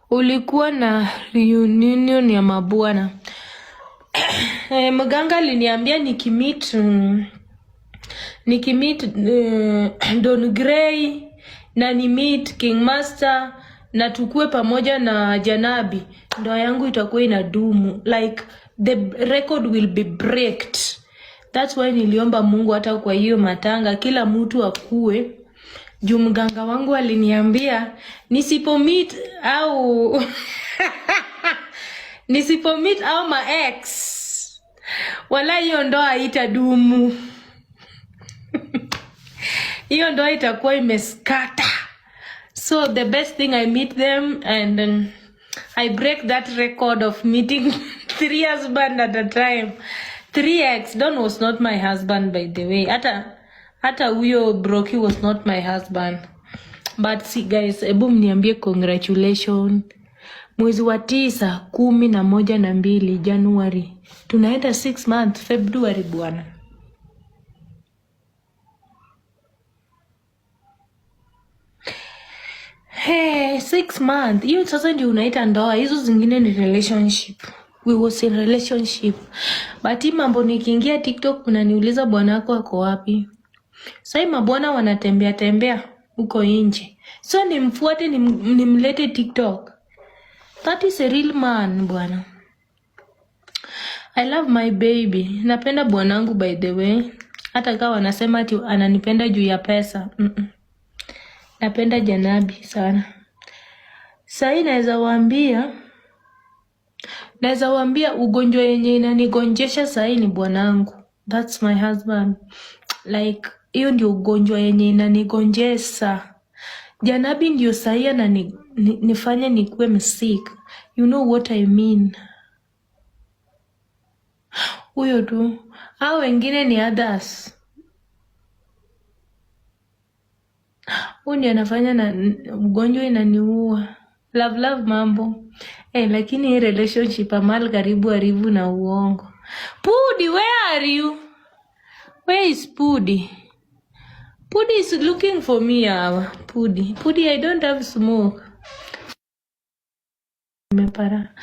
ulikuwa na reunion ya mabwana. Mganga aliniambia nikimit Don Gray na ni meet King Master na tukue pamoja na Janabi, ndoa yangu itakuwa inadumu, like the record will be breaked. That's why niliomba Mungu hata kwa hiyo matanga kila mtu akue. Juu mganga wangu aliniambia nisipomit au nisipomit au ma ex wala hiyo ndoa haitadumu. Hiyo ndoa itakuwa imeskata. So the best thing I meet them and I break that record of meeting 3 husbands at a time. 3 ex. Don was not my husband, by the way. Hata huyo Broki was not my husband. But see guys, ebu mniambie congratulations. Mwezi wa 9, 11 na 2 January. Tunaenda 6 months February bwana. Hey, 6 months. Hiyo sasa ndio unaita ndoa. Hizo zingine ni relationship. We was in relationship. But hii mambo nikiingia TikTok unaniuliza bwana wako ako wapi? Sasa mabwana wanatembea huko nje. So nimfuate nimlete TikTok. That is a real man bwana. I love my baby. Napenda bwanangu by the way. Hata kama wanasema ati ananipenda juu ya pesa. Napenda Janabi sana. Sasa naweza waambia ugonjwa yenye inanigonjesha sasa ni bwanangu. That's my husband. Like hiyo ndio ugonjwa yenye inanigonjesha. Janabi ndio sasa na nifanye nikuwe sick. You know what I mean? Huyo tu. Hao wengine ni others. Huyo ndiye anafanya na ugonjwa inaniua. Love mambo. Lakini hii relationship amal karibu na uongo. Pudi, where are you? Where is Pudi? Pudi is looking for me. Pudi, I don't have smoke. Nimepara.